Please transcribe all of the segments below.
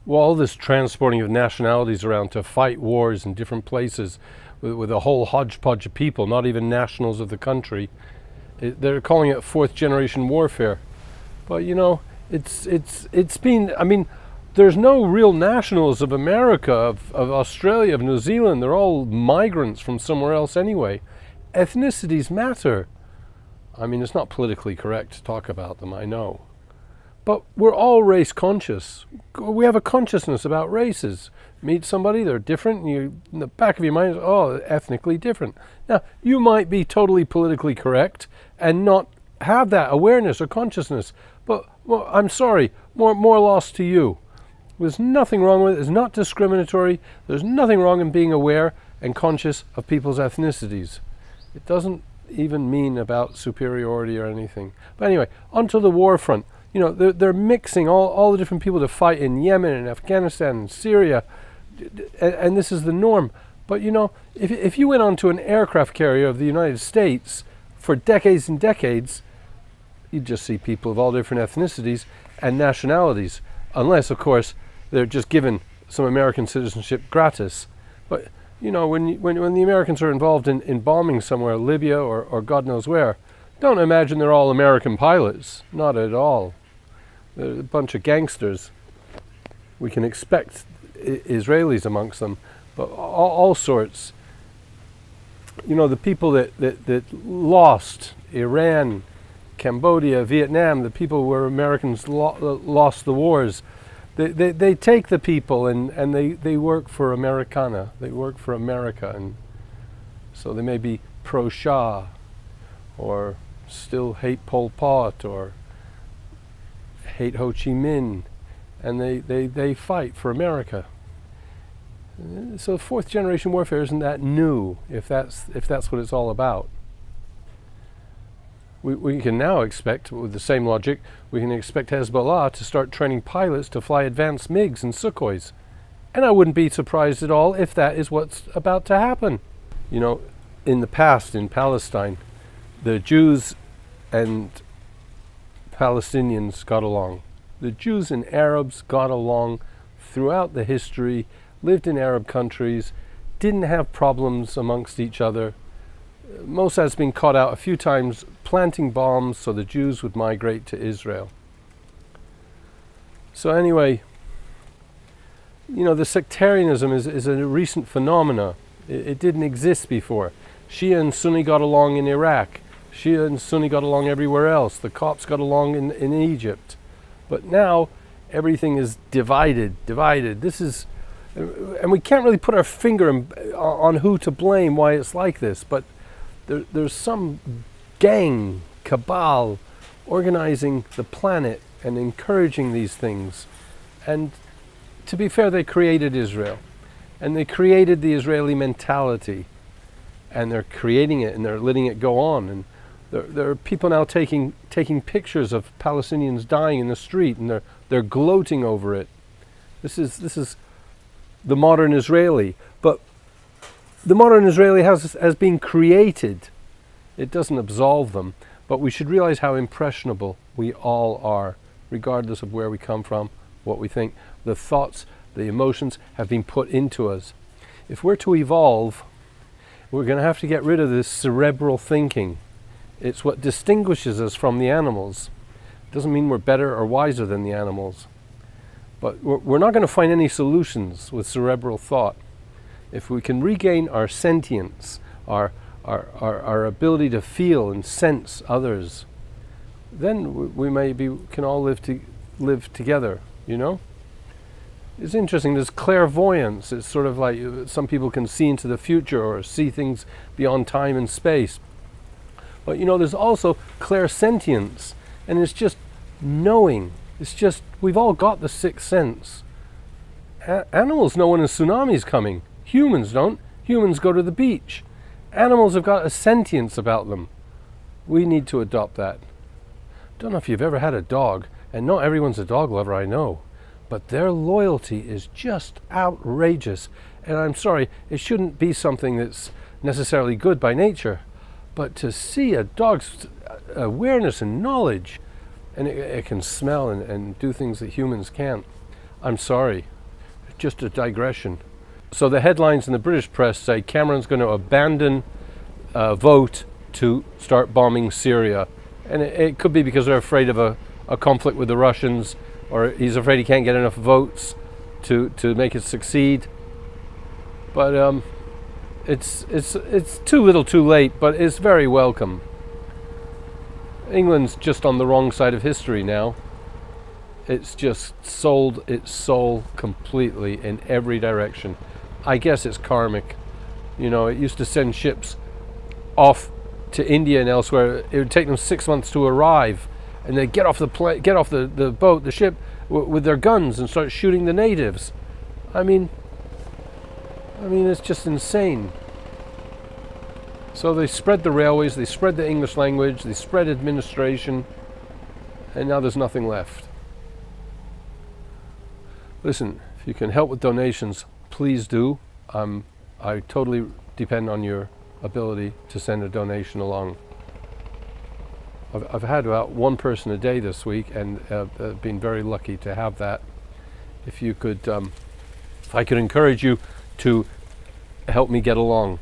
Well, all this transporting of nationalities around to fight wars in different places with a whole hodgepodge of people, not even nationals of the country, they're calling it fourth generation warfare. But it's been, I mean, there's no real nationals of America, of Australia, of New Zealand. They're all migrants from somewhere else anyway. Ethnicities matter. I mean, it's not politically correct to talk about them, I know. But we're all race conscious. We have a consciousness about races. Meet somebody, they're different, and you, in the back of your mind, oh, ethnically different. Now, you might be totally politically correct and not have that awareness or consciousness, but well, I'm sorry, more loss to you. There's nothing wrong with it. It's not discriminatory. There's nothing wrong in being aware and conscious of people's ethnicities. It doesn't even mean about superiority or anything. But anyway, onto the war front. They're mixing all the different people to fight in Yemen and Afghanistan and Syria, and this is the norm. But if you went onto an aircraft carrier of the United States for decades and decades, you'd just see people of all different ethnicities and nationalities, unless, of course, they're just given some American citizenship gratis. But when the Americans are involved in bombing somewhere, Libya or God knows where, don't imagine they're all American pilots. Not at all. They're a bunch of gangsters. We can expect Israelis amongst them, but all sorts. The people that lost Iran, Cambodia, Vietnam, the people where Americans lost the wars, they take the people and they work for Americana. They work for America, and so they may be pro-Shah or still hate Pol Pot or hate Ho Chi Minh, and they fight for America. So fourth generation warfare isn't that new, if that's what it's all about. We can now expect, with the same logic, we can expect Hezbollah to start training pilots to fly advanced MiGs and Sukhois. And I wouldn't be surprised at all if that is what's about to happen. In the past, in Palestine, the Jews and Palestinians got along. The Jews and Arabs got along throughout the history, lived in Arab countries, didn't have problems amongst each other. Mossad's been caught out a few times planting bombs so the Jews would migrate to Israel. So anyway, the sectarianism is a recent phenomena. It didn't exist before. Shia and Sunni got along in Iraq. Shia and Sunni got along everywhere else. The Copts got along in Egypt. But now everything is divided. This is, and we can't really put our finger on who to blame, why it's like this, but there's some gang, cabal, organizing the planet and encouraging these things. And to be fair, they created Israel. And they created the Israeli mentality. And they're creating it and they're letting it go on. And there are people now taking pictures of Palestinians dying in the street, and they're gloating over it. This is the modern Israeli. But the modern Israeli has been created. It doesn't absolve them, but we should realize how impressionable we all are, regardless of where we come from, what we think. The thoughts, the emotions have been put into us. If we're to evolve, we're going to have to get rid of this cerebral thinking. It's what distinguishes us from the animals. It doesn't mean we're better or wiser than the animals. But we're not going to find any solutions with cerebral thought. If we can regain our sentience, our ability to feel and sense others, then we can all live together, It's interesting, there's clairvoyance. It's sort of like some people can see into the future or see things beyond time and space. But there's also clairsentience, and it's just knowing. It's just, we've all got the sixth sense. Animals know when a tsunami's coming. Humans don't. Humans go to the beach. Animals have got a sentience about them. We need to adopt that. Don't know if you've ever had a dog, and not everyone's a dog lover, I know, but their loyalty is just outrageous. And I'm sorry, it shouldn't be something that's necessarily good by nature, but to see a dog's awareness and knowledge, and it can smell and do things that humans can't. I'm sorry, just a digression. So the headlines in the British press say Cameron's going to abandon vote to start bombing Syria. And it could be because they're afraid of a conflict with the Russians, or he's afraid he can't get enough votes to make it succeed. But it's too little too late, but it's very welcome. England's just on the wrong side of history now. It's just sold its soul completely in every direction. I guess it's karmic. You know, it used to send ships off to India and elsewhere. It would take them 6 months to arrive, and they'd get off the boat, the ship, with their guns and start shooting the natives. I mean, it's just insane. So they spread the railways, they spread the English language, they spread administration, and now there's nothing left. Listen, if you can help with donations, please do. I totally depend on your ability to send a donation along. I've had about one person a day this week, and been very lucky to have that. If you could, if I could encourage you to help me get along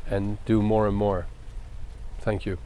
and do more and more. Thank you.